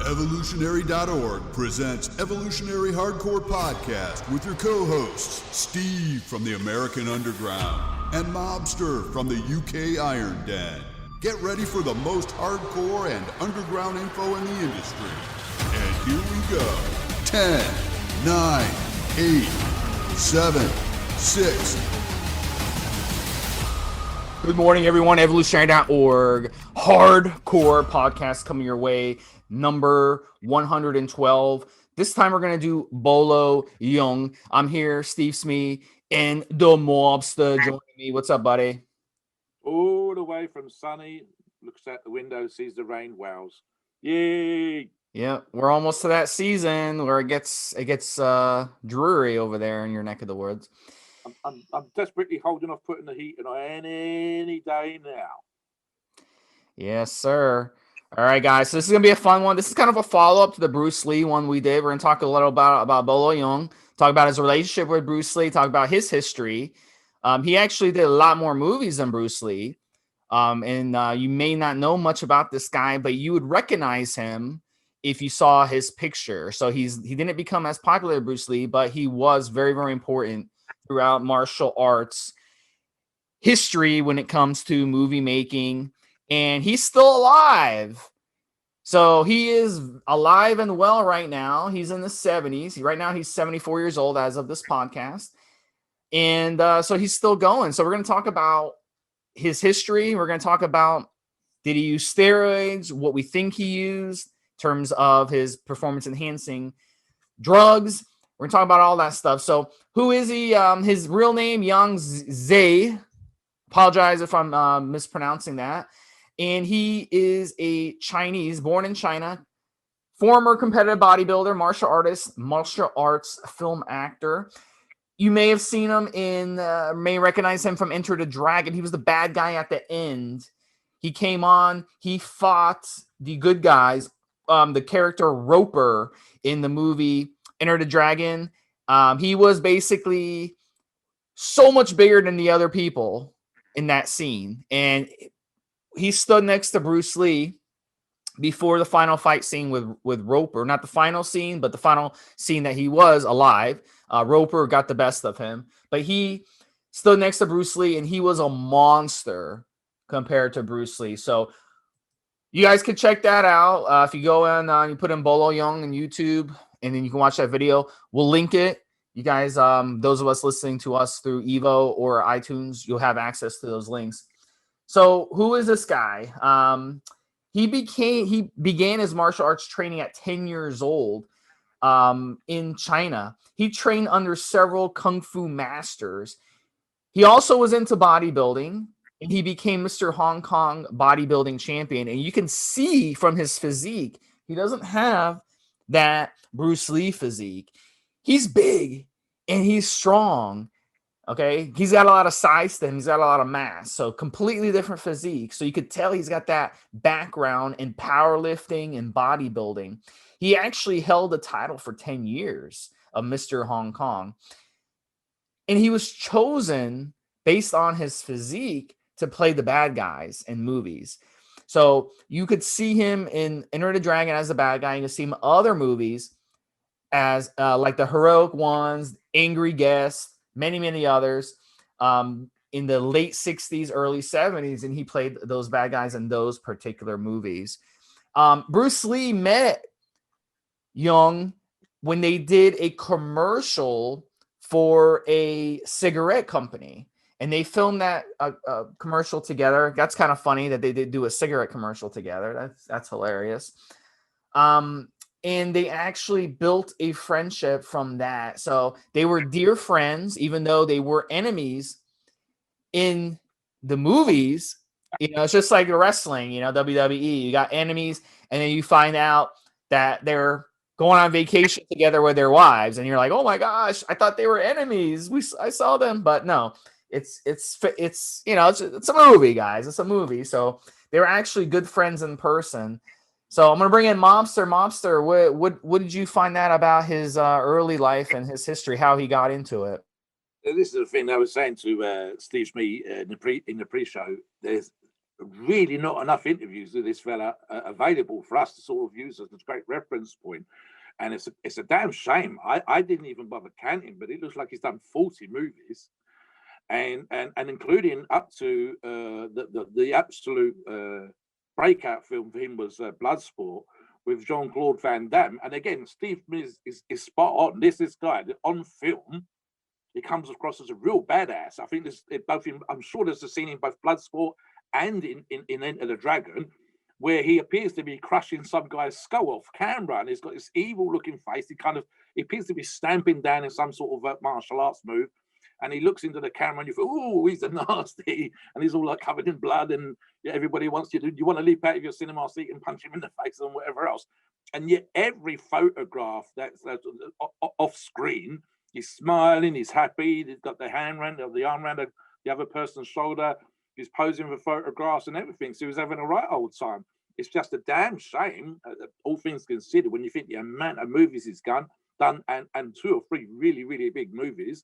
Evolutionary.org presents Evolutionary Hardcore Podcast with your co-hosts, Steve from the American Underground and Mobster from the UK Iron Den. Get ready for the most hardcore and underground info in the industry. And here we go. 10, 9, 8, 7, 6. Good morning, everyone. Evolutionary.org hardcore podcast coming your way. Number 112. This time we're going to do Bolo Yeung. I'm here, Stevesmi and Mobster joining me. What's up, buddy? All the way from sunny, looks out the window, sees the rain, wows. Yay! Yeah, we're almost to that season where it gets dreary over there in your neck of the woods. I'm desperately holding off putting the heat on any day now. Yes, sir. All right, guys. So this is going to be a fun one. This is kind of a follow-up to the Bruce Lee one we did. We're going to talk a little about Bolo Yeung, talk about his relationship with Bruce Lee, talk about his history. He actually did a lot more movies than Bruce Lee. And you may not know much about this guy, but you would recognize him if you saw his picture. So he didn't become as popular as Bruce Lee, but he was very, very important throughout martial arts history when it comes to movie making. And he's still alive. So he is alive and well right now. He's in the 70s. Right now he's 74 years old as of this podcast. And so he's still going. So we're going to talk about his history. We're going to talk about, did he use steroids, what we think he used in terms of his performance enhancing drugs. We're going to talk about all that stuff. So who is he? His real name, Yang Zhe. Apologize if I'm mispronouncing that. And he is a Chinese, born in China, former competitive bodybuilder, martial artist, martial arts film actor. You may have seen him may recognize him from Enter the Dragon. He was the bad guy at the end. He came on, he fought the good guys, the character Roper in the movie Enter the Dragon. He was basically so much bigger than the other people in that scene. And he stood next to Bruce Lee before the final fight scene with Roper. Not the final scene, but the final scene that he was alive. Roper got the best of him. But he stood next to Bruce Lee, and he was a monster compared to Bruce Lee. So you guys can check that out. If you go in, you put in Bolo Yeung on YouTube, and then you can watch that video. We'll link it. You guys, those of us listening to us through Evo or iTunes, you'll have access to those links. So who is this guy? He began his martial arts training at 10 years old in China. He trained under several kung fu masters. He also was into bodybuilding, and he became Mr. Hong Kong bodybuilding champion. And you can see from his physique, he doesn't have that Bruce Lee physique. He's big and he's strong. Okay, he's got a lot of size to him. He's got a lot of mass. So completely different physique. So you could tell he's got that background in powerlifting and bodybuilding. He actually held the title for 10 years of Mr. Hong Kong. And he was chosen based on his physique to play the bad guys in movies. So you could see him in Enter the Dragon as the bad guy. You can see him in other movies as like the heroic ones, Angry Guest, many others in the late 60s, early 70s, and he played those bad guys in those particular movies. Bruce Lee met Yeung when they did a commercial for a cigarette company, and they filmed that commercial together. That's kind of funny that they did do a cigarette commercial together. That's hilarious. And they actually built a friendship from that. So they were dear friends, even though they were enemies in the movies. You know, it's just like wrestling, WWE. You got enemies, and then you find out that they're going on vacation together with their wives, and you're like, oh my gosh, I thought they were enemies. I saw them, but no, it's a movie, guys. It's a movie. So they were actually good friends in person. So I'm going to bring in Mobster. Mobster, what did you find out about his early life and his history, how he got into it? This is the thing I was saying to Steve Smee in the pre-show. There's really not enough interviews of this fella available for us to sort of use as a great reference point. And it's a damn shame. I didn't even bother counting, but it looks like he's done 40 movies, and including up to the absolute breakout film for him was Bloodsport with Jean-Claude Van Damme. And again, Steve is spot on. This guy on film, he comes across as a real badass. I think I'm sure there's a scene in both Bloodsport and in Enter the Dragon where he appears to be crushing some guy's skull off camera, and he's got this evil-looking face. He appears to be stamping down in some sort of martial arts move, and he looks into the camera, and you think, "Oh, he's a nasty," and he's all like covered in blood, and everybody wants you want to leap out of your cinema seat and punch him in the face and whatever else. And yet, every photograph that's off screen, he's smiling, he's happy, he's got the arm around the other person's shoulder. He's posing for photographs and everything. So he was having a right old time. It's just a damn shame, all things considered, when you think the amount of movies he's done, and 2 or 3 really, really big movies,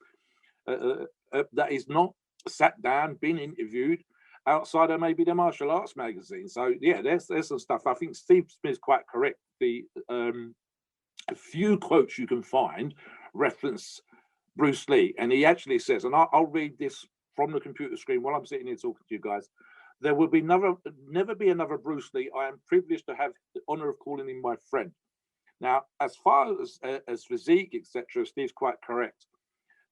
that he's not sat down, been interviewed outside of maybe the martial arts magazine. So yeah, there's some stuff. I think Steve Smith's quite correct. The a few quotes you can find reference Bruce Lee, and he actually says, and I'll read this from the computer screen while I'm sitting here talking to you guys. There will be never be another Bruce Lee. I am privileged to have the honor of calling him my friend. Now, as far as physique, etc., Steve's quite correct,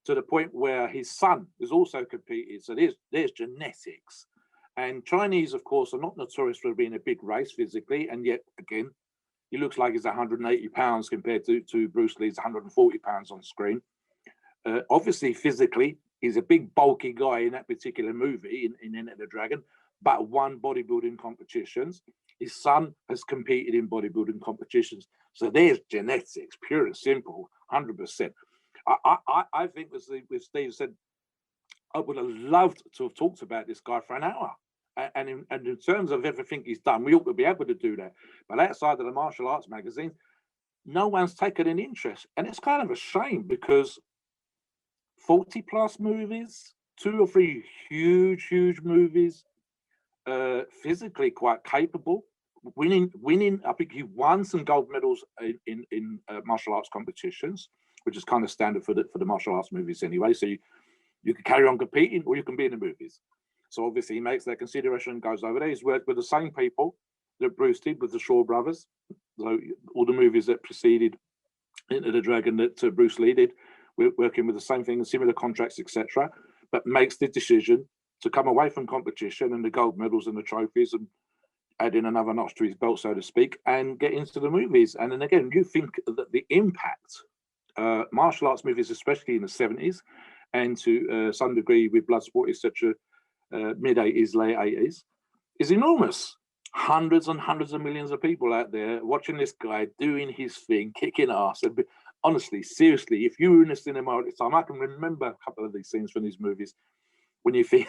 to the point where his son has also competed. So there's genetics. And Chinese, of course, are not notorious for being a big race physically, and yet, again, he looks like he's 180 pounds compared to Bruce Lee's 140 pounds on screen. Obviously, physically, he's a big, bulky guy in that particular movie, in Enter the Dragon, but won bodybuilding competitions. His son has competed in bodybuilding competitions. So there's genetics, pure and simple, 100%. I think, as Steve said, I would have loved to have talked about this guy for an hour. And in terms of everything he's done, we ought to be able to do that. But outside of the martial arts magazines, no one's taken an interest. And it's kind of a shame, because 40 plus movies, 2 or 3 huge movies, physically quite capable, winning. I think he won some gold medals in martial arts competitions, which is kind of standard for the martial arts movies anyway. So you can carry on competing, or you can be in the movies. So obviously he makes that consideration and goes over there. He's worked with the same people that Bruce did with the Shaw Brothers. So all the movies that preceded Enter the Dragon that Bruce Lee did, we're working with the same thing, similar contracts, etc., but makes the decision to come away from competition and the gold medals and the trophies and add in another notch to his belt, so to speak, and get into the movies. And then again, you think that the impact martial arts movies, especially in the 70s, and to some degree with Bloodsport, etc., mid-80s, late 80s, is enormous. Hundreds and hundreds of millions of people out there watching this guy doing his thing, kicking ass. And honestly, seriously, if you were in the cinema at the time, I can remember a couple of these scenes from these movies when you think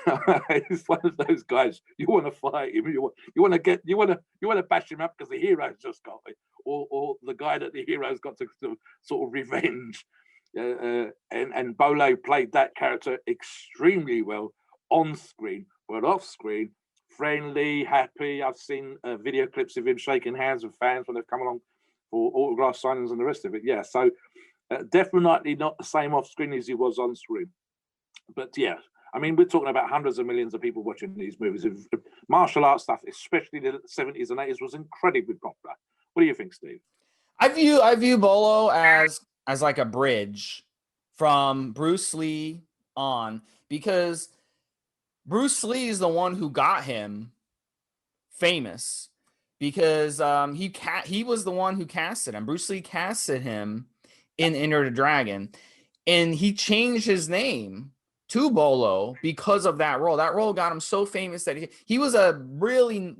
it's one of those guys, you want to fight him, you want to bash him up because the hero's just got it, or the guy that the hero's got to sort of revenge. And Bolo played that character extremely well on screen, but off screen, friendly, happy. I've seen video clips of him shaking hands with fans when they've come along for autograph signings and the rest of it. Yeah, so definitely not the same off screen as he was on screen. But yeah, I mean, we're talking about hundreds of millions of people watching these movies. Martial arts stuff, especially the 70s and 80s, was incredibly popular. What do you think, Steve? I view Bolo as like a bridge from Bruce Lee on, because Bruce Lee is the one who got him famous, because he was the one who casted him. Bruce Lee casted him in Enter the Dragon, and he changed his name to Bolo because of that role. That role got him so famous that he was a really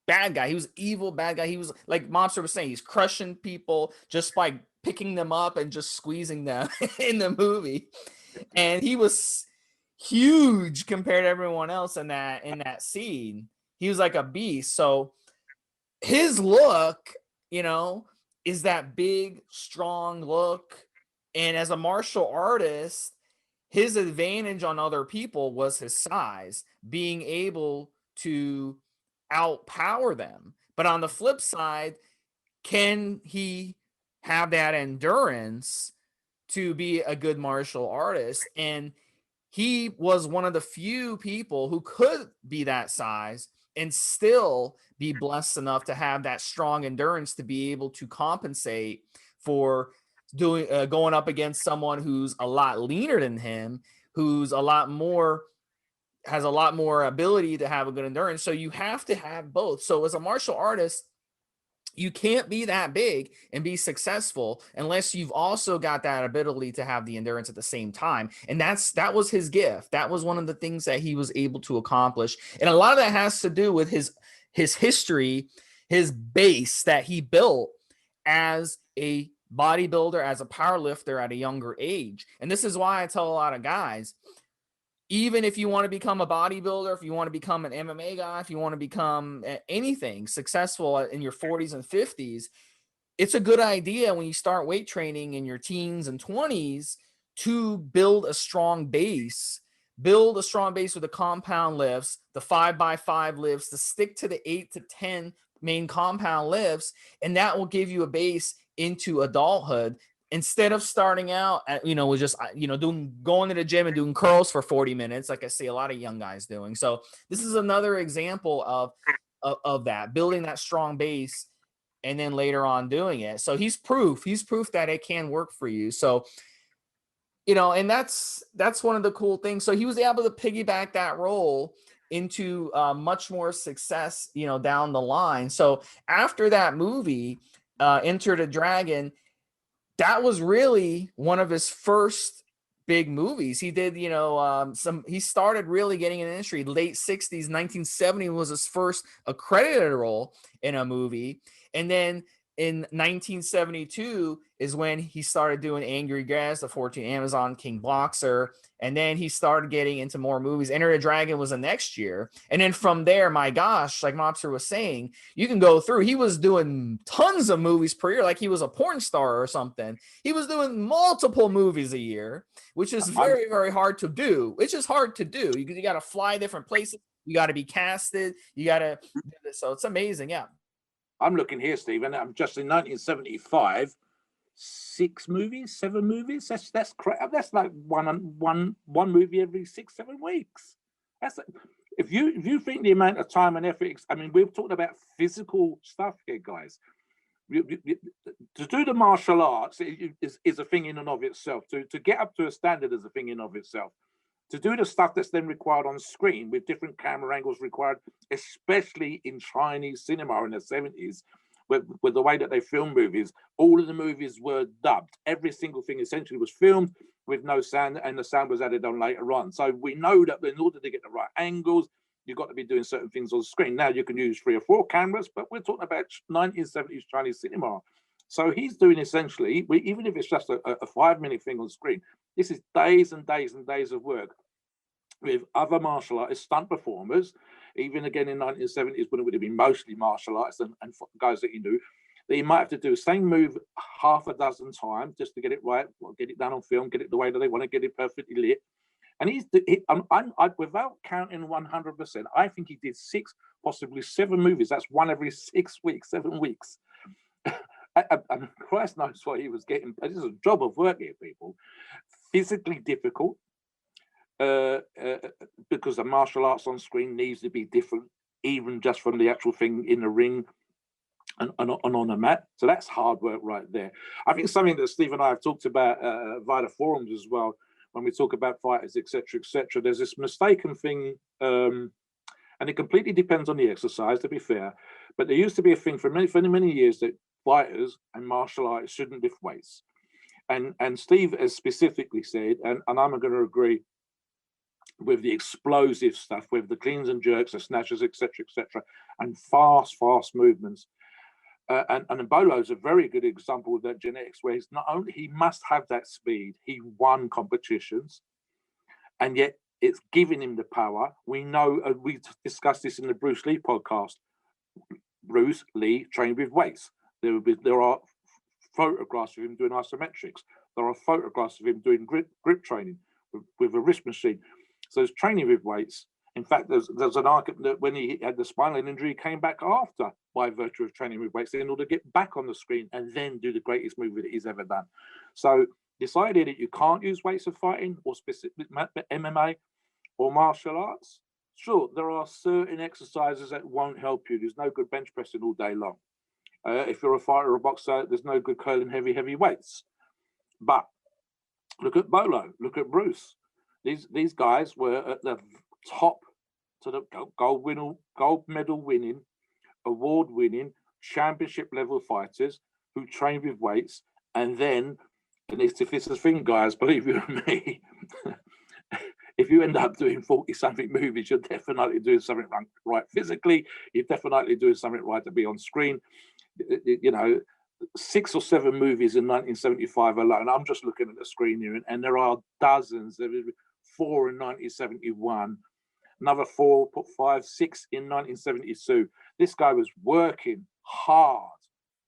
bad guy. He was evil bad guy. He was, like Mobster was saying, he's crushing people just by picking them up and just squeezing them in the movie. And he was huge compared to everyone else in that scene. He was like a beast. So his look, is that big, strong look. And as a martial artist, his advantage on other people was his size, being able to outpower them. But on the flip side, can he have that endurance to be a good martial artist? And he was one of the few people who could be that size and still be blessed enough to have that strong endurance to be able to compensate for doing going up against someone who's a lot leaner than him, who's a lot more has a lot more ability to have a good endurance. So you have to have both. So as a martial artist, you can't be that big and be successful unless you've also got that ability to have the endurance at the same time. And that was his gift. That was one of the things that he was able to accomplish. And a lot of that has to do with his history, his base that he built as a bodybuilder, as a power lifter at a younger age. And this is why I tell a lot of guys, even if you want to become a bodybuilder, if you want to become an MMA guy, if you want to become anything successful in your 40s and 50s, it's a good idea when you start weight training in your teens and 20s to build a strong base. Build a strong base with the compound lifts, the 5x5 lifts, to stick to the 8 to 10 main compound lifts, and that will give you a base into adulthood. Instead of starting out at, with just, going to the gym and doing curls for 40 minutes, like I see a lot of young guys doing. So this is another example of that, building that strong base and then later on doing it. So he's proof that it can work for you. So, and that's one of the cool things. So he was able to piggyback that role into much more success, down the line. So after that movie, Enter the Dragon, that was really one of his first big movies. He did, he started really getting in the industry late 60s. 1970 was his first accredited role in a movie. And then in 1972 is when he started doing Angry Grass, the 14 Amazon King Boxer. And then he started getting into more movies. Enter the Dragon was the next year. And then from there, my gosh, like Mobster was saying, you can go through. He was doing tons of movies per year, like he was a porn star or something. He was doing multiple movies a year, which is very, very hard to do. It's just hard to do. You got to fly different places. You got to be casted. You got to do this. So it's amazing. Yeah. I'm looking here, Stephen. I'm just in 1975, 7 movies. That's crap. That's like one movie every 6-7 weeks. That's if you think the amount of time and effort. I mean, we've talked about physical stuff here, guys. To do the martial arts is a thing in and of itself. To get up to a standard is a thing in and of itself. To do the stuff that's then required on screen with different camera angles required, especially in Chinese cinema in the 70s, with the way that they film movies, all of the movies were dubbed. Every single thing essentially was filmed with no sound, and the sound was added on later on. So we know that in order to get the right angles, you've got to be doing certain things on screen. Now you can use 3 or 4 cameras, but we're talking about 1970s Chinese cinema. So he's doing essentially, even if it's just a 5-minute thing on screen, this is days and days and days of work with other martial artists, stunt performers. Even again in 1970s, when it would have been mostly martial artists and guys that you knew, that you might have to do the same move half a dozen times just to get it right, get it done on film, get it the way that they want to get it perfectly lit. And without counting 100%, I think he did 6, possibly 7 movies. That's one every 6 weeks, 7 weeks. And Christ knows what he was getting. This is a job of work here, people. Physically difficult, because the martial arts on screen needs to be different, even just from the actual thing in the ring and on a mat. So that's hard work right there. I think something that Steve and I have talked about via the forums as well, when we talk about fighters, etc., etc. There's this mistaken thing, and it completely depends on the exercise, to be fair. But there used to be a thing for many years that fighters and martial artists shouldn't lift weights. And Steve has specifically said, and I'm going to agree with the explosive stuff, with the cleans and jerks, the snatches, etc., and fast movements. And Bolo's a very good example of that genetics, where he must have that speed. He won competitions, and yet it's giving him the power. We know, we discussed this in the Bruce Lee podcast. Bruce Lee trained with weights. There are photographs of him doing isometrics. There are photographs of him doing grip training with a wrist machine. So he's training with weights, In fact, there's an argument that when he had the spinal injury, he came back after by virtue of training with weights in order to get back on the screen and then do the greatest movie that he's ever done. So this idea that you can't use weights for fighting or specific MMA or martial arts, sure, there are certain exercises that won't help you. There's no good bench pressing all day long. If you're a fighter or a boxer, there's no good curling heavy weights. But look at Bolo, look at Bruce. These guys were at the top to the gold medal winning, award winning, championship level fighters who train with weights. And then, and this is the thing, guys, believe you me, if you end up doing 40-something movies, you're definitely doing something right physically. You're definitely doing something right to be on screen. You know, 6 or 7 movies in 1975 alone. I'm just looking at the screen here, and there are dozens. There were 4 in 1971, another 4, 5, 6 in 1972. This guy was working hard,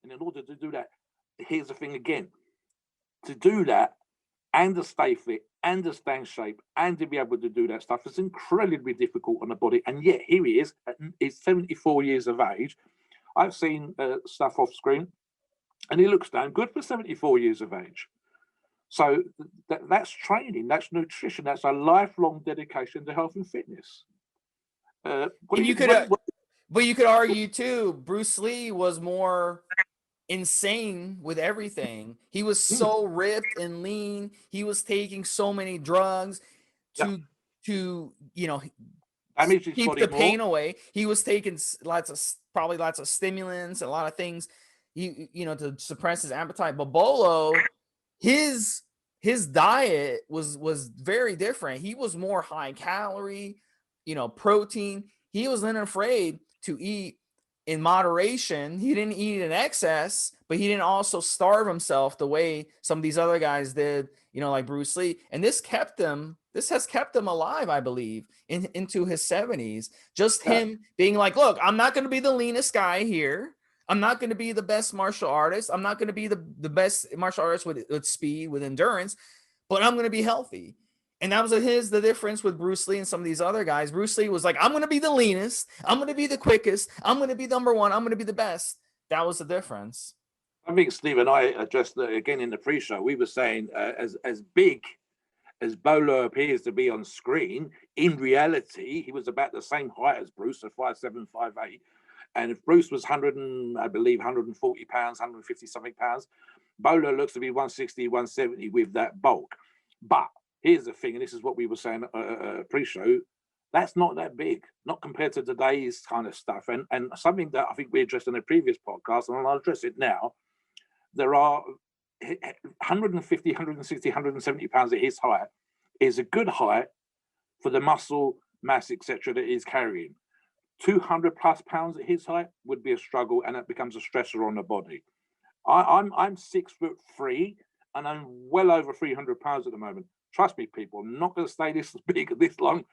and in order to do that, here's the thing again: to do that and to stay fit and to stay in shape and to be able to do that stuff is incredibly difficult on the body. And yet here he is. He's 74 years of age. I've seen stuff off screen, and he looks damn good for 74 years of age. So that's training, that's nutrition, that's a lifelong dedication to health and fitness. But you could argue too, Bruce Lee was more insane with everything. He was so ripped and lean. He was taking so many drugs to you know, keep the pain away. He was taking lots of stimulants, a lot of things, you know, to suppress his appetite. But Bolo, his diet was very different. He was more high calorie, you know, protein. He wasn't afraid to eat in moderation. He didn't eat in excess, but he didn't also starve himself the way some of these other guys did, you know, like Bruce Lee. And this has kept him alive, I believe, into his 70s. Just him being like, look, I'm not going to be the leanest guy here. I'm not going to be the best martial artist. I'm not going to be the best martial artist with speed, with endurance, but I'm going to be healthy. And that was the difference with Bruce Lee and some of these other guys. Bruce Lee was like, I'm going to be the leanest. I'm going to be the quickest. I'm going to be number one. I'm going to be the best. That was the difference. I think Steve and I addressed again in the pre-show. We were saying as big as Bolo appears to be on screen, in reality, he was about the same height as Bruce, so 5'7", 5'8". And if Bruce was 140 pounds, 150 something pounds, Bolo looks to be 160, 170 with that bulk. But here's the thing, and this is what we were saying pre-show, that's not that big, not compared to today's kind of stuff. And something that I think we addressed in a previous podcast, and I'll address it now, there are 150, 160, 170 pounds at his height is a good height for the muscle mass, etc., that he's carrying. 200 plus pounds at his height would be a struggle, and it becomes a stressor on the body. I'm 6'3", and I'm well over 300 pounds at the moment. Trust me, people, I'm not going to stay this big this long.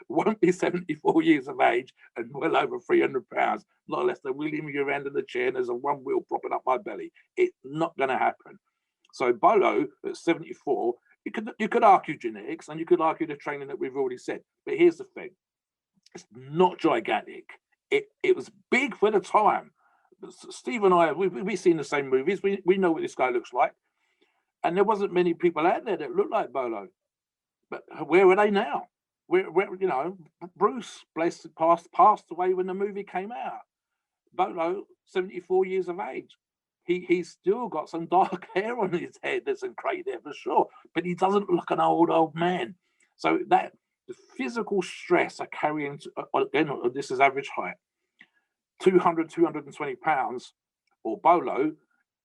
Won't be 74 years of age and well over 300 pounds, not unless they're wheeling me around in the chair and there's a one wheel propping up my belly. It's not going to happen. So Bolo at 74, you could argue genetics and you could argue the training that we've already said. But here's the thing. It's not gigantic. It was big for the time. Steve and I, we've seen the same movies. We know what this guy looks like. And there wasn't many people out there that looked like Bolo. But where are they now? Where you know, Bruce passed away when the movie came out. Bolo, 74 years of age. He's still got some dark hair on his head. There's some grey there for sure. But he doesn't look an old man. So that the physical stress I carry into, again, this is average height, 200, 220 pounds, or Bolo,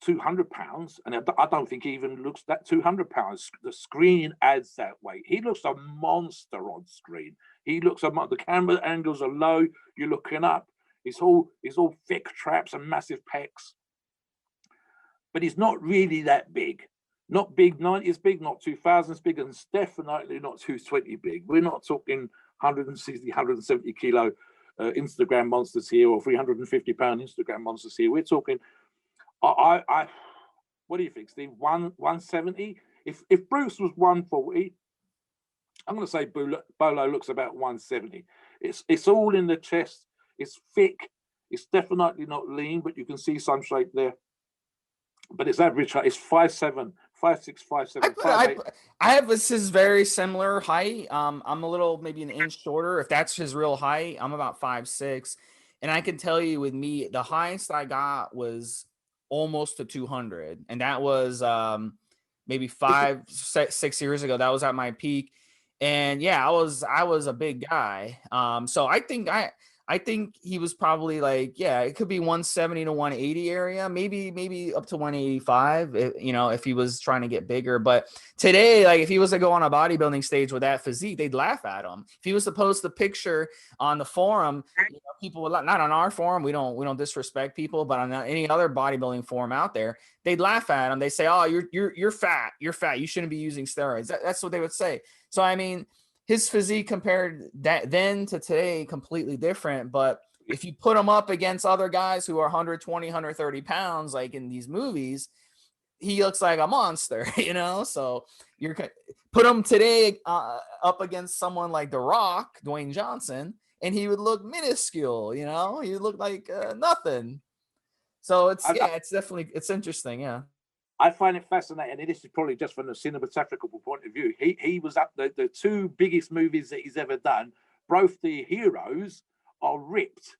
200 pounds, and I don't think he even looks that 200 pounds. The screen adds that weight. He looks a monster on screen. He looks the camera angles are low. You're looking up. He's all thick traps and massive pecs, but he's not really that big. Not big 90s big, not 2000s big, and it's definitely not 220 big. We're not talking 160, 170 kilo Instagram monsters here, or 350 pound Instagram monsters here. We're talking. I what do you think, Steve? 170? If Bruce was 140, I'm going to say Bolo looks about 170. It's all in the chest. It's thick. It's definitely not lean, but you can see some shape there. But it's average height. It's 5'7", 5'6", 5'7", 5'8". I have this is very similar height. I'm a little maybe an inch shorter. If that's his real height, I'm about 5'6", and I can tell you with me, the highest I got was almost to 200, and that was maybe 5-6 years ago. That was at my peak, and yeah, I was a big guy. So I think he was probably like, yeah, it could be 170 to 180 area, maybe up to 185, if he was trying to get bigger. But today, like if he was to go on a bodybuilding stage with that physique, they'd laugh at him. If he was to post the picture on the forum, people would not on our forum. We don't disrespect people, but on any other bodybuilding forum out there, they'd laugh at him. They say, "Oh, you're fat. You're fat. You shouldn't be using steroids." That's what they would say. So I mean, his physique compared that then to today completely different. But if you put him up against other guys who are 120, 130 pounds, like in these movies, he looks like a monster, So you're put him today up against someone like The Rock, Dwayne Johnson, and he would look minuscule, He would look like nothing. So it's definitely, it's interesting. Yeah. I find it fascinating, and this is probably just from the cinematographical point of view. He was up the two biggest movies that he's ever done. Both the heroes are ripped.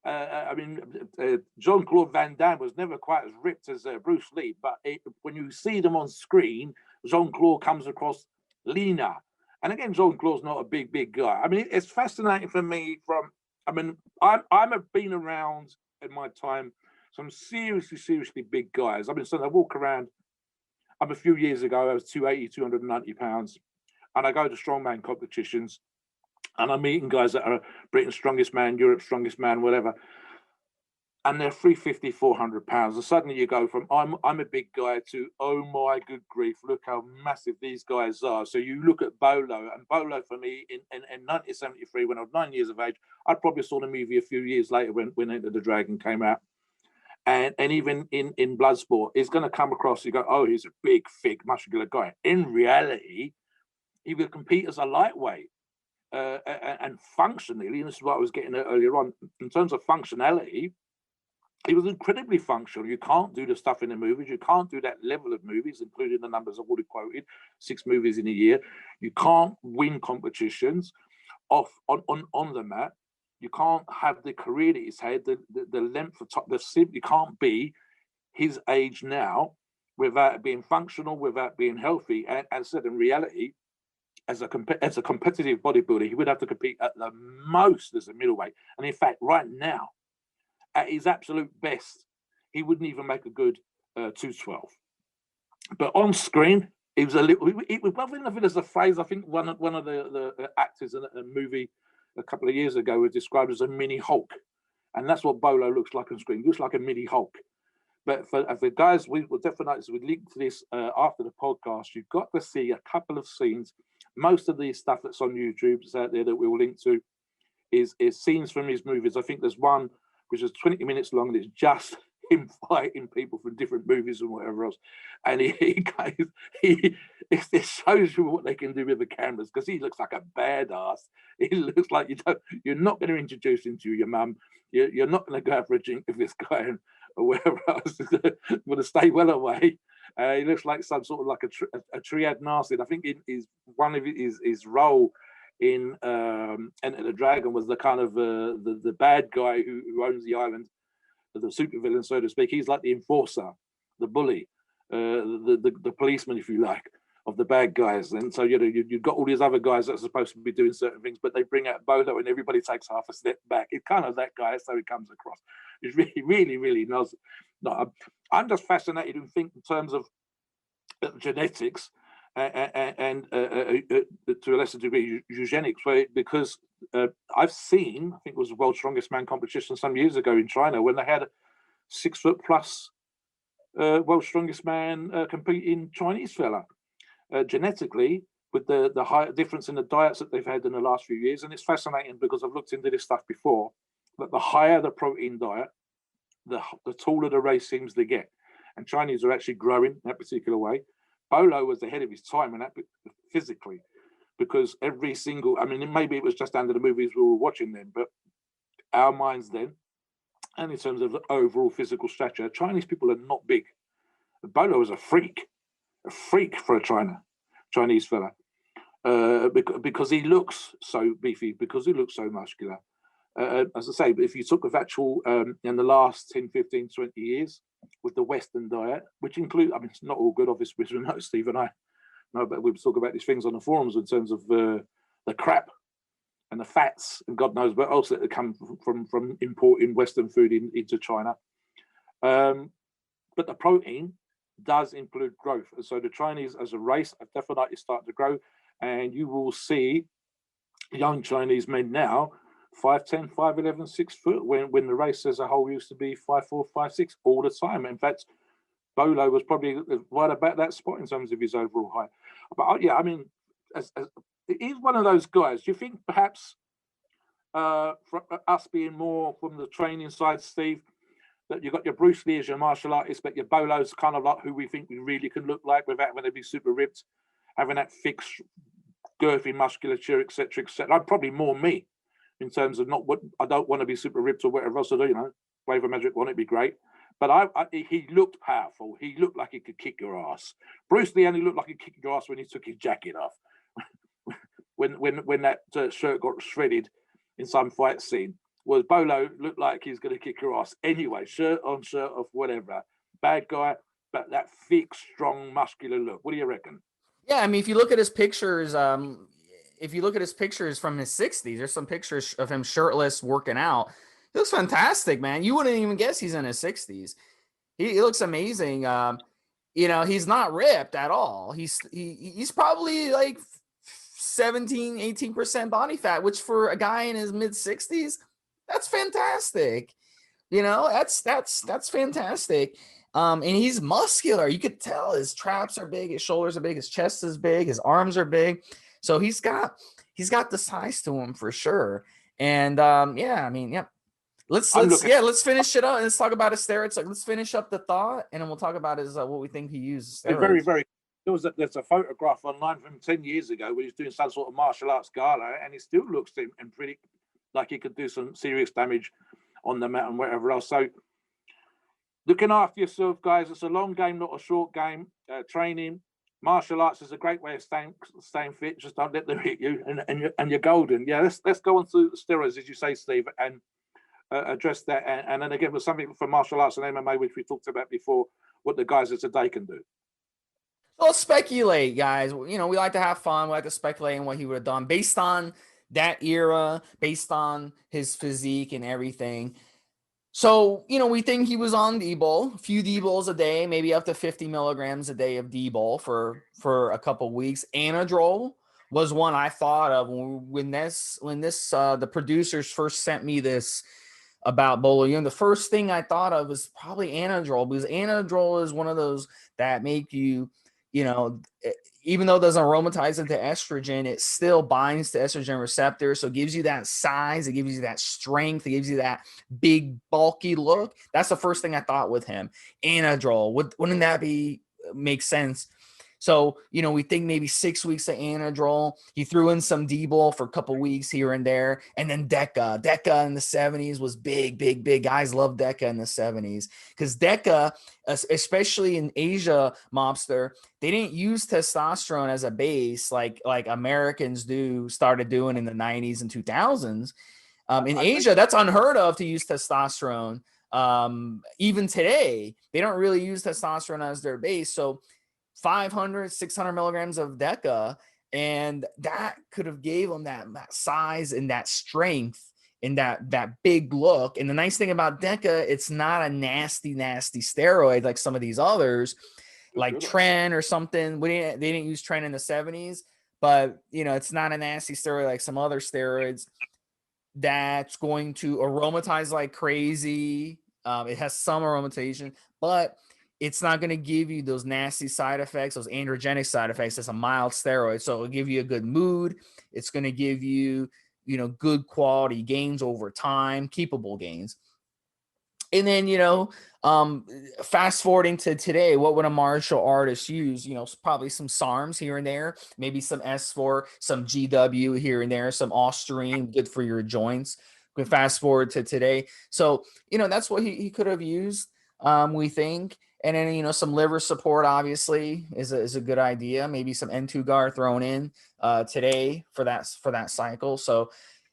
Jean-Claude Van Damme was never quite as ripped as Bruce Lee, but when you see them on screen, Jean-Claude comes across leaner. And again, Jean-Claude's not a big guy. I mean, it's fascinating for me. I've been around in my time some seriously big guys. I mean, so I walk around. A few years ago, I was 280, 290 pounds, and I go to strongman competitions, and I'm meeting guys that are Britain's strongest man, Europe's strongest man, whatever, and they're 350, 400 pounds. And suddenly you go from I'm a big guy to, oh my good grief, look how massive these guys are. So you look at Bolo, and Bolo for me in 1973, when I was 9 years of age, I probably saw the movie a few years later when Enter the Dragon came out. And even in Bloodsport, it's going to come across, you go, oh, he's a big, thick, muscular guy. In reality, he will compete as a lightweight. And functionally, and this is what I was getting at earlier on, in terms of functionality, he was incredibly functional. You can't do the stuff in the movies. You can't do that level of movies, including the numbers I've already quoted, 6 movies in a year. You can't win competitions on the mat. You can't have the career that he's had, the length of time, you can't be his age now without being functional, without being healthy. And as I said, in reality, as a competitive bodybuilder, he would have to compete at the most as a middleweight. And in fact, right now, at his absolute best, he wouldn't even make a good 212. But on screen, he was a little. I don't know if there's a phrase. I think one of the actors in a movie a couple of years ago was described as a mini Hulk, and that's what Bolo looks like on screen. He looks like a mini Hulk. But for guys, we will definitely, we link to this after the podcast. You've got to see a couple of scenes. Most of the stuff that's on YouTube is out there that we will link to is scenes from his movies. I think there's one which is 20 minutes long, and it's just him fighting people from different movies and whatever else. And it shows you what they can do with the cameras, because he looks like a badass. He looks like you're not going to introduce him to your mum. You're not going to go out for a drink with this guy or whatever else. You're going to stay well away. He looks like some sort of like a triad narcissist. I think one of his role in Enter the Dragon was the kind of the bad guy who owns the island, the supervillain, so to speak. He's like the enforcer, the bully, the policeman, if you like, of the bad guys. And so you've got all these other guys that are supposed to be doing certain things, but they bring out Bolo and everybody takes half a step back. It's kind of that guy, so he comes across. It's really nice. No, I'm just fascinated and think in terms of genetics and to a lesser degree eugenics, because I've seen, I think it was the World's Strongest Man competition some years ago in China, when they had a 6 foot plus World's Strongest Man competing Chinese fella. Genetically, with the high difference in the diets that they've had in the last few years. And it's fascinating because I've looked into this stuff before, that the higher the protein diet, the taller the race seems to get. And Chinese are actually growing that particular way. Bolo was ahead of his time in that physically. because every single, I mean, maybe it was just under the movies we were watching then, but our minds then, and in terms of the overall physical stature, Chinese people are not big. Bolo was a freak for a Chinese fella, because he looks so beefy, because he looks so muscular. As I say, if you took of actual, in the last 10, 15, 20 years, with the Western diet, which includes, I mean, it's not all good, obviously, we know, Steve and I know, but we talk about these things on the forums in terms of the crap and the fats, and God knows what else that come from importing Western food into China. But the protein does include growth. And so the Chinese as a race are definitely starting to grow. And you will see young Chinese men now 5'10", 5'11", 6 foot, when the race as a whole used to be 5'4", 5'6" all the time. In fact, Bolo was probably right about that spot in terms of his overall height. But yeah, I mean, he's one of those guys. Do you think perhaps for us being more from the training side, Steve, that you've got your Bruce Lee as your martial artist, but your Bolo's kind of like who we think we really can look like without having to be super ripped, having that fixed, girthy musculature, etc., etc. I'm probably more me in terms of not what I don't want to be super ripped or whatever else I do. You know, wave a magic wand, it'd be great. But he looked powerful. He looked like he could kick your ass. Bruce Lee only looked like he could kick your ass when he took his jacket off. when that shirt got shredded in some fight scene. Was Bolo looked like he's going to kick your ass anyway, shirt on, shirt off, whatever. Bad guy, but that thick, strong, muscular look. What do you reckon? Yeah, I mean, if you look at his pictures, from his 60s, there's some pictures of him shirtless working out. He looks fantastic, man. You wouldn't even guess he's in his 60s. He looks amazing. He's not ripped at all. He's probably like 17, 18% body fat, which for a guy in his mid 60s, that's fantastic. That's fantastic. And he's muscular. You could tell his traps are big, his shoulders are big, his chest is big, his arms are big. So he's got the size to him for sure. And Let's finish it up. Let's talk about his steroids. Like, let's finish up the thought, and then we'll talk about his what we think he uses. Very, very. There's a photograph online from 10 years ago where he's doing some sort of martial arts gala, and he still looks and pretty like he could do some serious damage on the mat and whatever else. So, looking after yourself, guys. It's a long game, not a short game. Training, martial arts is a great way of staying fit. Just don't let them hit you, and you're golden. Yeah, let's go on to steroids, as you say, Steve, and address that. And then again, with something for martial arts and MMA, which we talked about before, what the guys of today can do. Well, speculate, guys. We like to have fun. We like to speculate on what he would have done based on that era, based on his physique and everything. So, we think he was on D-Bol, a few D-Bols a day, maybe up to 50 milligrams a day of D-Bol for a couple weeks. Anadrol was one I thought of when the producers first sent me this about Bolo Yeung. The first thing I thought of was probably Anadrol, because Anadrol is one of those that make you, even though it doesn't aromatize into estrogen, it still binds to estrogen receptors. So it gives you that size, it gives you that strength, it gives you that big, bulky look. That's the first thing I thought with him. Anadrol, wouldn't that make sense? So, we think maybe 6 weeks of Anadrol. He threw in some D-Bol for a couple weeks here and there. And then Deca. Deca in the 70s was big, big, big. Guys love Deca in the 70s. Because Deca, especially in Asia, Mobster, they didn't use testosterone as a base like Americans started doing in the 90s and 2000s. In Asia, that's unheard of to use testosterone. Even today, they don't really use testosterone as their base. So 500, 600 milligrams of Deca, and that could have gave him that size and that strength and that big look. And the nice thing about Deca, it's not a nasty steroid like some of these others, like Tren or something. They didn't use Tren in the 70s, but it's not a nasty steroid like some other steroids that's going to aromatize like crazy. It has some aromatization, but it's not going to give you those nasty side effects, those androgenic side effects. It's a mild steroid. So it'll give you a good mood. It's going to give you, good quality gains over time, keepable gains. And then, fast forwarding to today, what would a martial artist use? Probably some SARMs here and there, maybe some S4, some GW here and there, some Austrian, good for your joints. We fast forward to today. So, that's what he could have used, we think. And then, some liver support obviously is a good idea. Maybe some N2 thrown in today for that cycle. So,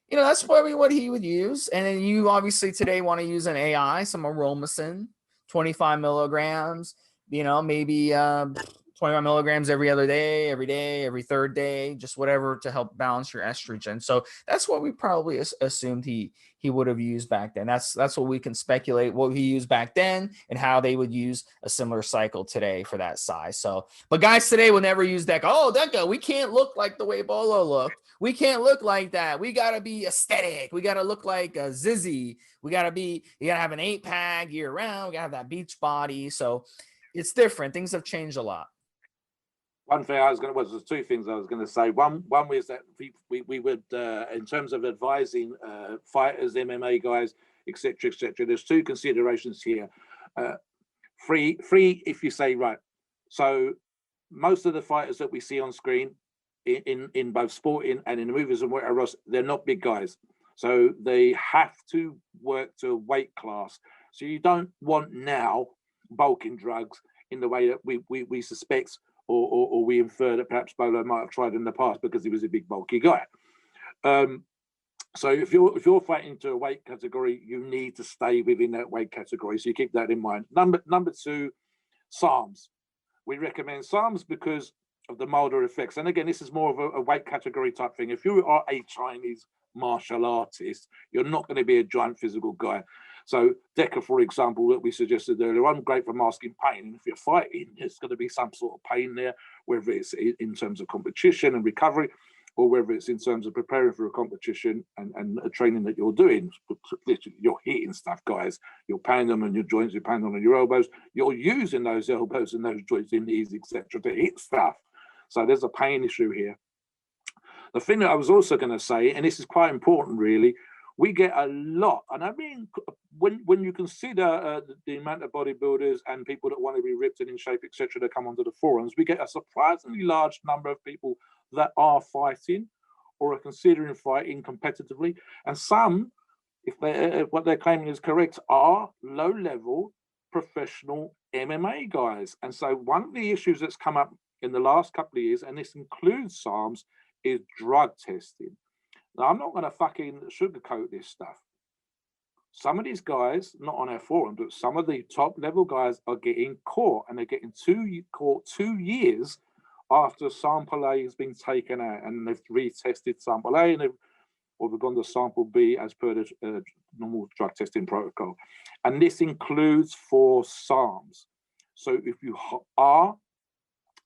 that's probably what he would use. And then you obviously today want to use an AI, some aromasin, 25 milligrams, maybe 25 milligrams every other day, every third day, just whatever to help balance your estrogen. So that's what we probably assumed he would have used back then. That's what we can speculate what he used back then and how they would use a similar cycle today for that size. So, but guys today will never use Deca. Oh, Deca, we can't look like the way Bolo looked. We can't look like that. We got to be aesthetic. We got to look like a Zizzy. You got to have an 8-pack year round. We got to have that beach body. So it's different. Things have changed a lot. One thing I was going to, there's two things I was going to say. One was that we would, in terms of advising fighters, MMA guys, etc., there's two considerations here. Free, if you say, right, so most of the fighters that we see on screen in both sporting and in the movies and whatever else, they're not big guys. So they have to work to a weight class. So you don't want now bulking drugs in the way that we suspect or we infer that perhaps Bolo might have tried in the past because he was a big bulky guy. So if you're fighting to a weight category, you need to stay within that weight category. So you keep that in mind. Number two, SARMs. We recommend SARMs because of the milder effects. And again, this is more of a weight category type thing. If you are a Chinese martial artist, you're not going to be a giant physical guy. So Deca, for example, that we suggested earlier on, great for masking pain. And if you're fighting, there's going to be some sort of pain there, whether it's in terms of competition and recovery, or whether it's in terms of preparing for a competition and a training that you're doing. Literally, you're hitting stuff, guys. You're pounding on your joints, you're pounding on your elbows. You're using those elbows and those joints in knees, etc., to hit stuff. So there's a pain issue here. The thing that I was also going to say, and this is quite important, really, we get a lot, and I mean, when you consider the amount of bodybuilders and people that want to be ripped and in shape, etc., that come onto the forums, we get a surprisingly large number of people that are fighting or are considering fighting competitively, and some, if what they're claiming is correct, are low-level professional MMA guys. And so one of the issues that's come up in the last couple of years, and this includes SARMs, is drug testing. Now, I'm not going to fucking sugarcoat this stuff. Some of these guys, not on our forum, but some of the top level guys are getting caught, and they're getting caught 2 years after sample A has been taken out, and they've retested sample A, and they've gone to sample B as per the normal drug testing protocol. And this includes for SARMs. So if you are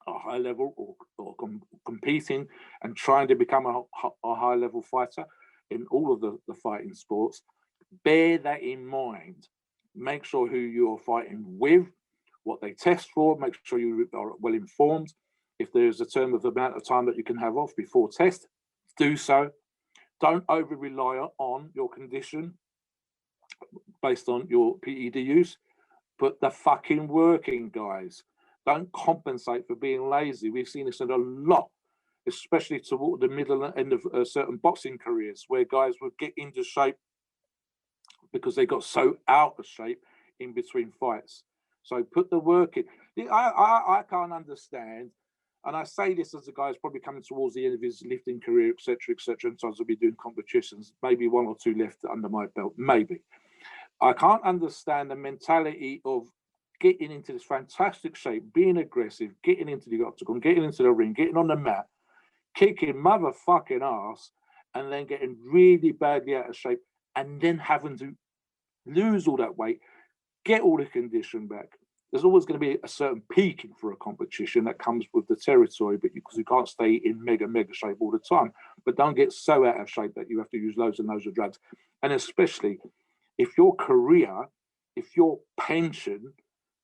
a high level or competing and trying to become a high level fighter in all of the fighting sports, bear that in mind. Make sure who you're fighting with, what they test for, make sure you are well informed. If there's a term of amount of time that you can have off before test, do so. Don't over rely on your condition based on your PED use. Put the fucking work in, guys. Don't compensate for being lazy. We've seen this in a lot, especially toward the middle end of certain boxing careers, where guys would get into shape because they got so out of shape in between fights. So put the work in. I can't understand, and I say this as a guy who's probably coming towards the end of his lifting career, etc., and sometimes I'll be doing competitions, maybe 1 or 2 left under my belt, maybe. I can't understand the mentality of getting into this fantastic shape, being aggressive, getting into the octagon, getting into the ring, getting on the mat, kicking motherfucking ass, and then getting really badly out of shape, and then having to lose all that weight, get all the condition back. There's always going to be a certain peaking for a competition that comes with the territory, but because you can't stay in mega shape all the time. But don't get so out of shape that you have to use loads and loads of drugs. And especially if your career, if your pension,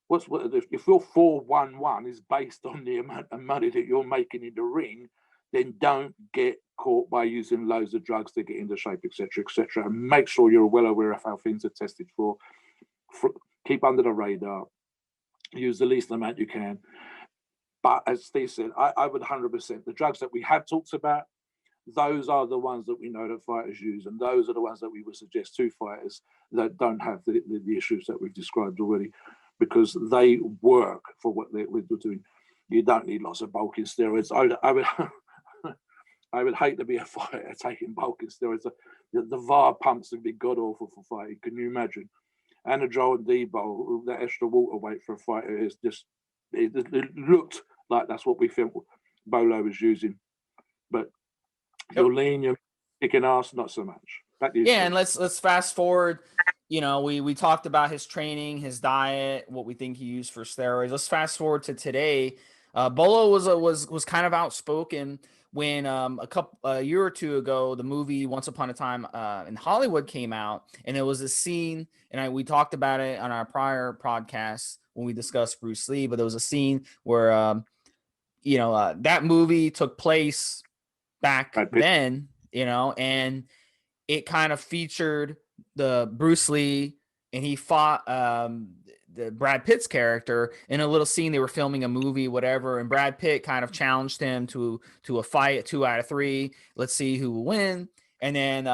if your 411 is based on the amount of money that you're making in the ring, then don't get caught by using loads of drugs to get into shape, etc., and make sure you're well aware of how things are tested for keep under the radar, use the least amount you can. But as Steve said, I would 100%, the drugs that we have talked about, those are the ones that we know that fighters use, and those are the ones that we would suggest to fighters that don't have the issues that we've described already, because they work for what they're doing. You don't need lots of bulking steroids. I would hate to be a fighter taking bulking steroids. The VAR pumps would be god awful for fighting. Can you imagine? Anadrol and D-Bol, that extra water weight for a fighter is just, it looked like that's what we think Bolo was using. But you're lean, you're kicking ass, not so much. And let's fast forward. You know, we talked about his training, his diet, what we think he used for steroids. Let's fast forward to today. Bolo was kind of outspoken when a year or two ago the movie Once Upon a Time in Hollywood came out, and it was a scene, and we talked about it on our prior podcast when we discussed Bruce Lee, but there was a scene where that movie took place back then, and it kind of featured the Bruce Lee, and he fought the Brad Pitt's character in a little scene. They were filming a movie, whatever, and Brad Pitt kind of challenged him to a fight, 2 out of 3. Let's see who will win. And then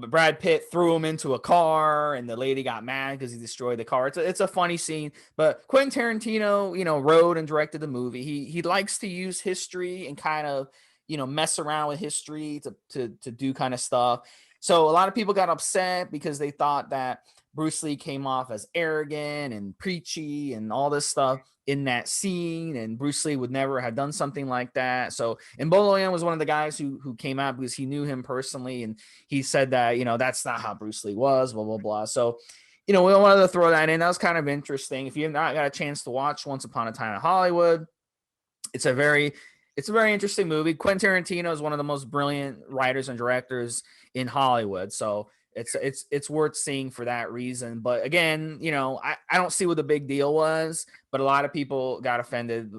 Brad Pitt threw him into a car, and the lady got mad because he destroyed the car. It's a funny scene. But Quentin Tarantino, wrote and directed the movie. He likes to use history and kind of mess around with history to do kind of stuff. So a lot of people got upset because they thought that Bruce Lee came off as arrogant and preachy and all this stuff in that scene, and Bruce Lee would never have done something like that. So, and Bolo Yeung was one of the guys who came out because he knew him personally, and he said that that's not how Bruce Lee was, blah blah blah. So, we wanted to throw that in. That was kind of interesting. If you've not got a chance to watch Once Upon a Time in Hollywood, it's a very interesting movie. Quentin Tarantino is one of the most brilliant writers and directors in Hollywood. So it's worth seeing for that reason. But again, I don't see what the big deal was, but a lot of people got offended,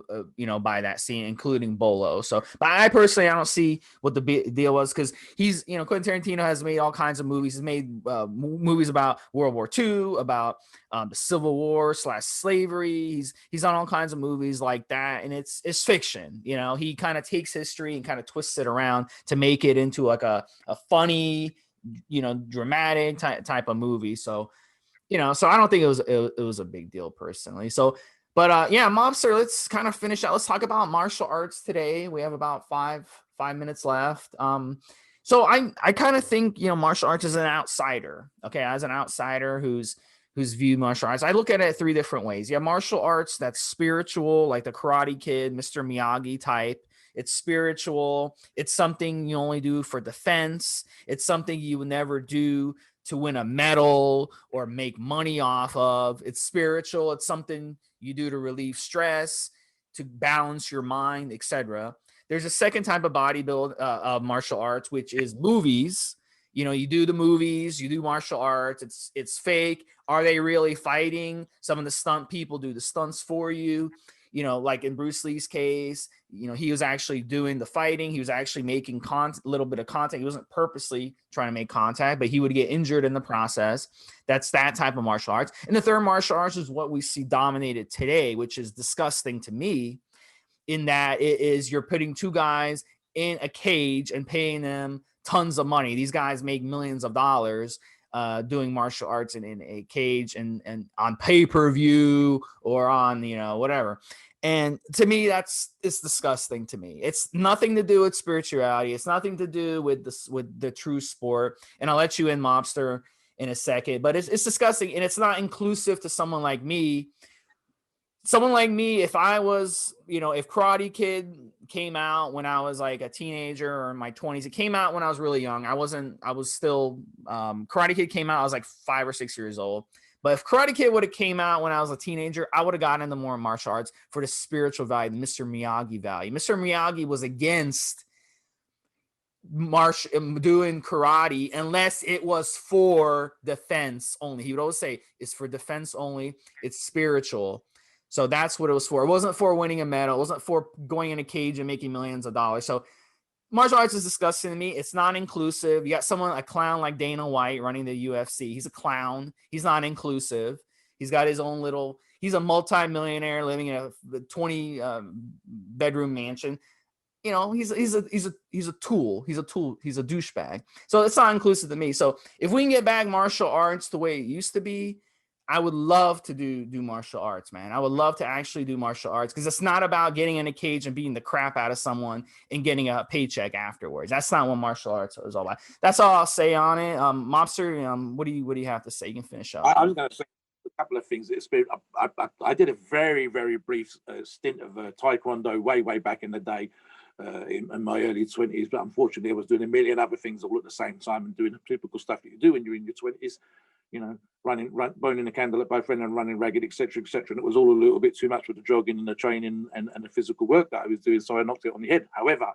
by that scene, including Bolo. So, but I personally, I don't see what the big deal was, because he's, Quentin Tarantino has made all kinds of movies. He's made movies about World War II, about the Civil War / slavery. He's done all kinds of movies like that, and it's fiction. He kind of takes history and kind of twists it around to make it into like a funny, dramatic type of movie. So, so I don't think it was a big deal personally. So, but Mobster, let's kind of finish out. Let's talk about martial arts today. We have about five minutes left. So I kind of think, martial arts is an outsider. Okay. As an outsider who's viewed martial arts, I look at it 3 different ways. You have martial arts that's spiritual, like the Karate Kid, Mr. Miyagi type. It's spiritual. It's something you only do for defense. It's something you would never do to win a medal or make money off of. It's spiritual. It's something you do to relieve stress, to balance your mind, etc. There's a second type of of martial arts, which is movies. You do the movies, you do martial arts. It's fake. Are they really fighting? Some of the stunt people do the stunts for you. Like in Bruce Lee's case, he was actually doing the fighting. He was actually making a little bit of contact. He wasn't purposely trying to make contact, but he would get injured in the process. That's that type of martial arts. And the third martial arts is what we see dominated today, which is disgusting to me, in that it is you're putting 2 guys in a cage and paying them tons of money. These guys make millions of dollars doing martial arts in a cage and on pay-per-view or on, whatever. And to me, it's disgusting to me. It's nothing to do with spirituality. It's nothing to do with the true sport. And I'll let you in, Mobster, in a second, but it's disgusting. And it's not inclusive to someone like me. Someone like me, if I was, if Karate Kid came out when I was like a teenager or in my 20s, it came out when I was really young. I was still, Karate Kid came out, I was like 5 or 6 years old. But if Karate Kid would have came out when I was a teenager, I would have gotten into more martial arts for the spiritual value, the Mr. Miyagi value. Mr. Miyagi was against doing karate unless it was for defense only. He would always say it's for defense only. It's spiritual. So that's what it was for. It wasn't for winning a medal. It wasn't for going in a cage and making millions of dollars. So martial arts is disgusting to me. It's not inclusive. You got someone, a clown like Dana White running the UFC. He's a clown. He's not inclusive. He's got his own little, he's a multi-millionaire living in a 20 bedroom mansion. You know, he's a tool. He's a tool. He's a douchebag. So it's not inclusive to me. So if we can get back martial arts the way it used to be, I would love to do martial arts, man. I would love to actually do martial arts because it's not about getting in a cage and beating the crap out of someone and getting a paycheck afterwards. That's not what martial arts is all about. That's all I'll say on it. Mobster, what do you have to say? You can finish up. I was going to say a couple of things. I did a very, very brief stint of Taekwondo way back in the day. In my early 20s, but unfortunately I was doing a million other things all at the same time and doing the typical stuff that you do when you're in your 20s, you know, burning the candle at both ends and running ragged, etc., and it was all a little bit too much with the jogging and the training and the physical work that I was doing, so I knocked it on the head. However,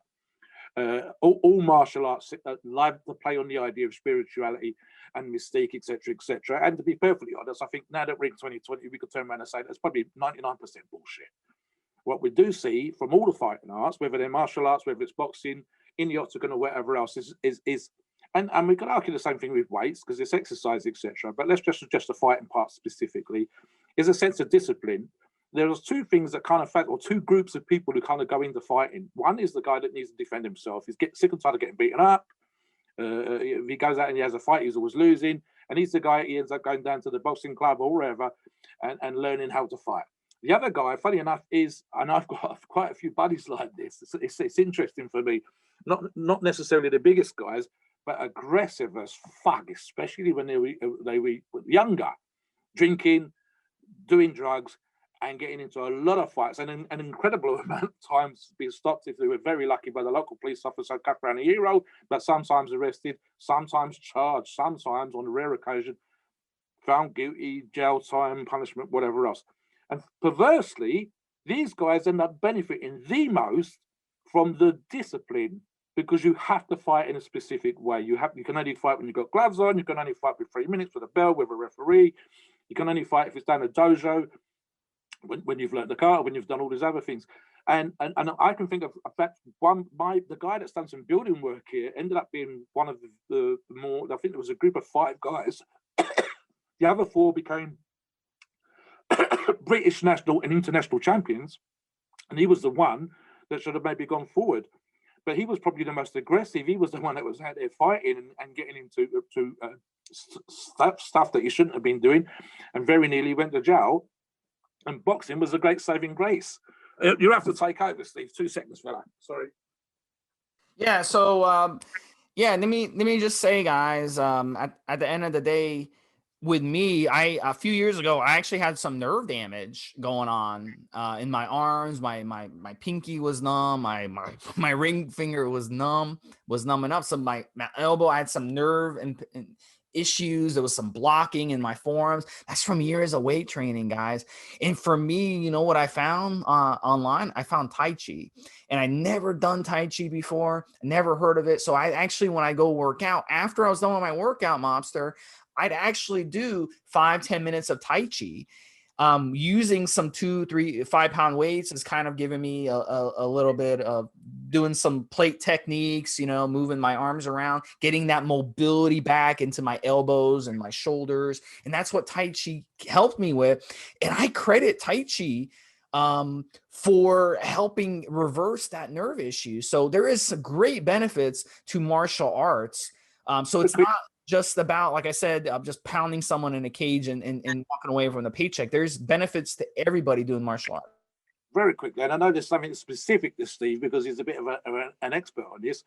all martial arts like to play on the idea of spirituality and mystique, etc., and to be perfectly honest, I think now that we're in 2020 we could turn around and say that's probably 99% bullshit. What we do see from all the fighting arts, whether they're martial arts, whether it's boxing, in the octagon or whatever else, is and we can argue the same thing with weights because it's exercise, etc. But let's just the fighting part specifically, is a sense of discipline. There's two things that kind of or two groups of people who kind of go into fighting. One is the guy that needs to defend himself. He's sick and tired of getting beaten up. If he goes out and he has a fight, he's always losing. And he's the guy, he ends up going down to the boxing club or wherever and learning how to fight. The other guy, funny enough, is, and I've got quite a few buddies like this. It's interesting for me, not necessarily the biggest guys, but aggressive as fuck, especially when they were younger, drinking, doing drugs, and getting into a lot of fights, and an incredible amount of times being stopped if they were very lucky by the local police officer, cut around a hero, but sometimes arrested, sometimes charged, sometimes on a rare occasion found guilty, jail time, punishment, whatever else. And perversely, these guys end up benefiting the most from the discipline because you have to fight in a specific way. You can only fight when you've got gloves on. You can only fight with 3 minutes with a bell, with a referee. You can only fight if it's down a dojo, when you've learned the car, when you've done all these other things. And I can think of fact, the guy that's done some building work here ended up being one of the more, I think there was a group of 5 guys. The other 4 became British national and international champions, and he was the one that should have maybe gone forward, but he was probably the most aggressive. He was the one that was out there fighting and getting into stuff that he shouldn't have been doing, and very nearly went to jail. And boxing was a great saving grace. You have to take over, Steve. 2 seconds, fella. Sorry. Yeah. So let me just say, guys, at the end of the day, with me, a few years ago, I actually had some nerve damage going on in my arms. My pinky was numb. My ring finger was numbing up. So my elbow, I had some nerve and issues. There was some blocking in my forearms. That's from years of weight training, guys. And for me, you know what I found online? I found Tai Chi, and I never done Tai Chi before. Never heard of it. So I actually, when I go work out, after I was done with my workout, Mobster, I'd actually do 5-10 minutes of Tai Chi. Using some 2, 3, 5 pound weights is kind of giving me a little bit of doing some plate techniques, you know, moving my arms around, getting that mobility back into my elbows and my shoulders. And that's what Tai Chi helped me with. And I credit Tai Chi for helping reverse that nerve issue. So there is some great benefits to martial arts. So it's not just about, like I said, just pounding someone in a cage and walking away from the paycheck. There's benefits to everybody doing martial arts. Very quickly, and I know there's something specific to Steve because he's a bit of an expert on this.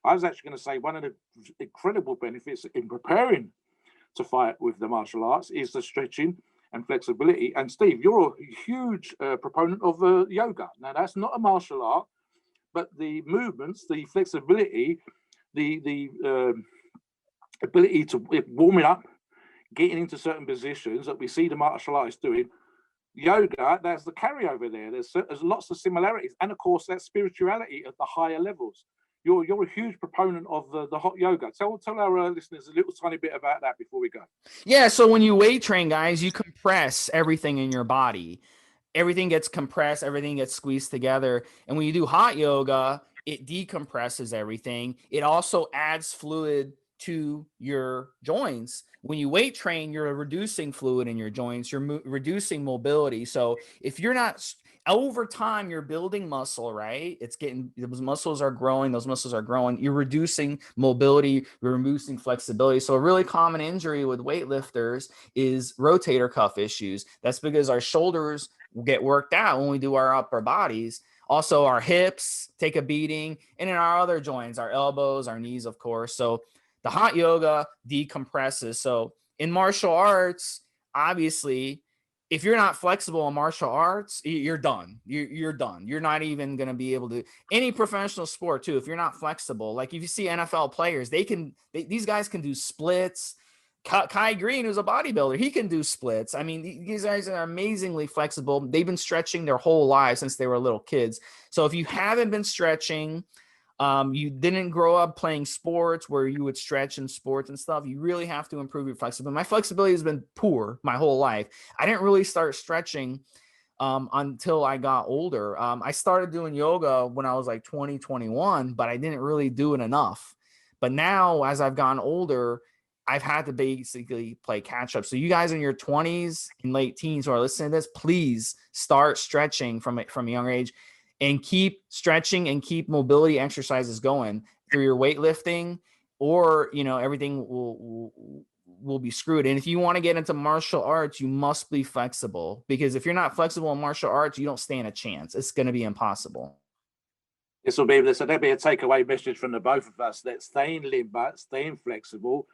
I was actually going to say one of the incredible benefits in preparing to fight with the martial arts is the stretching and flexibility. And Steve, you're a huge proponent of yoga. Now, that's not a martial art, but the movements, the flexibility, the ability to warming up, getting into certain positions that we see the martial artists doing. Yoga, there's the carryover there. There's lots of similarities, and of course, that spirituality at the higher levels. You're a huge proponent of the hot yoga. Tell our listeners a little tiny bit about that before we go. Yeah, so when you weight train, guys, you compress everything in your body. Everything gets compressed, everything gets squeezed together. And when you do hot yoga, it decompresses everything. It also adds fluid to your joints. When you weight train, you're reducing fluid in your joints, you're reducing mobility. So if you're not, over time, you're building muscle, right? Those muscles are growing, you're reducing mobility, you're reducing flexibility. So a really common injury with weightlifters is rotator cuff issues. That's because our shoulders get worked out when we do our upper bodies. Also, our hips take a beating, and in our other joints, our elbows, our knees, of course. So the hot yoga decompresses. So in martial arts, obviously, if you're not flexible in martial arts, you're done. You're done. You're not even going to be able to, any professional sport too, if you're not flexible. Like if you see NFL players, these guys can do splits. Kai Green, who's a bodybuilder, he can do splits. I mean, these guys are amazingly flexible. They've been stretching their whole lives since they were little kids. So if you haven't been stretching, you didn't grow up playing sports where you would stretch in sports and stuff, you really have to improve your flexibility. My flexibility has been poor my whole life. I didn't really start stretching until I got older. I started doing yoga when I was like 20, 21, but I didn't really do it enough. But now, as I've gotten older, I've had to basically play catch up. So you guys in your 20s and late teens who are listening to this, please start stretching from a young age and keep stretching and keep mobility exercises going through your weightlifting, or, everything will be screwed. And if you want to get into martial arts, you must be flexible, because if you're not flexible in martial arts, you don't stand a chance. It's going to be impossible. There'll be a takeaway message from the both of us, that staying limber, staying flexible,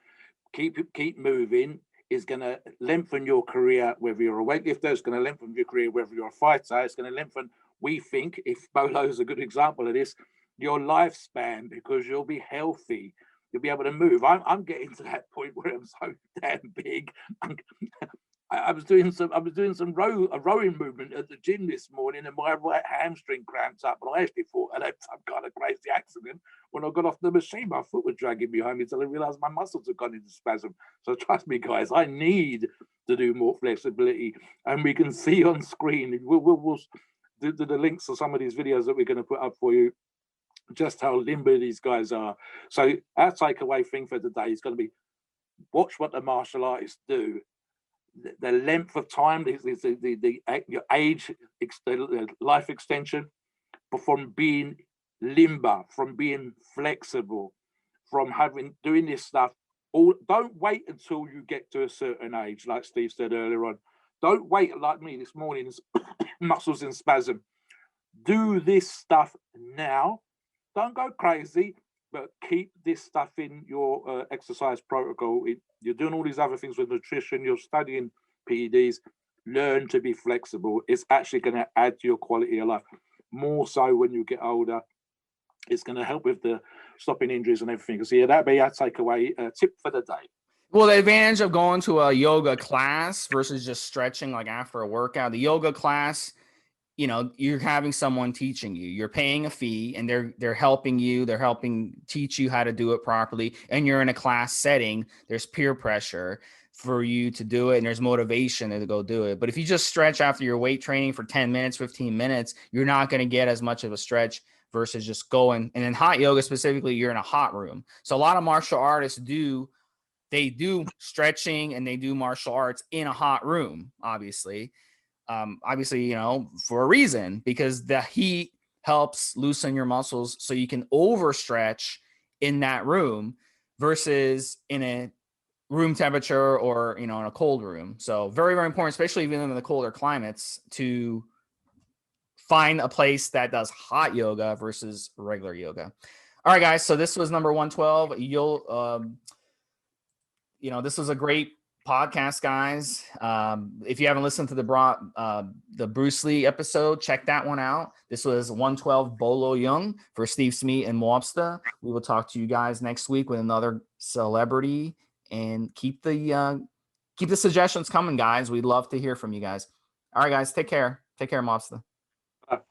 keep moving is going to lengthen your career. Whether you're a weightlifter, it's going to lengthen your career. Whether you're a fighter, it's going to lengthen, we think, if Bolo is a good example of this, your lifespan, because you'll be healthy. You'll be able to move. I'm getting to that point where I'm so damn big. I was doing some rowing movement at the gym this morning, and my right hamstring cramped up, and I actually thought I had some kind of crazy accident. When I got off the machine, my foot was dragging behind me until I realized my muscles had gone into spasm. So trust me, guys, I need to do more flexibility, and we can see on screen. We'll do the links to some of these videos that we're going to put up for you, just how limber these guys are. So our takeaway thing for today is going to be, watch what the martial artists do. The length of time, your age, life extension, but from being limber, from being flexible, from doing this stuff. Don't wait until you get to a certain age, like Steve said earlier on. Don't wait like me this morning, muscles in spasm. Do this stuff now. Don't go crazy, but keep this stuff in your exercise protocol. You're doing all these other things with nutrition. You're studying PEDs. Learn to be flexible. It's actually going to add to your quality of life. More so when you get older. It's going to help with the stopping injuries and everything. So yeah, that'd be our takeaway tip for the day. Well, the advantage of going to a yoga class versus just stretching like after a workout, the yoga class, you're having someone teaching you. You're paying a fee, and they're helping you. They're helping teach you how to do it properly. And you're in a class setting. There's peer pressure for you to do it, and there's motivation to go do it. But if you just stretch after your weight training for 10 minutes, 15 minutes, you're not going to get as much of a stretch versus just going. And in hot yoga specifically, you're in a hot room. So a lot of martial artists do stretching and they do martial arts in a hot room, obviously, for a reason, because the heat helps loosen your muscles so you can overstretch in that room versus in a room temperature or, in a cold room. So very, very important, especially even in the colder climates, to find a place that does hot yoga versus regular yoga. All right, guys. So this was number 112. This was a great podcast, guys. If you haven't listened to the Bruce Lee episode, check that one out. This was 112 Bolo Yeung for Stevesmi and Mobster. We will talk to you guys next week with another celebrity, and keep the suggestions coming, guys. We'd love to hear from you guys. All right, guys. Take care. Take care, Mobster.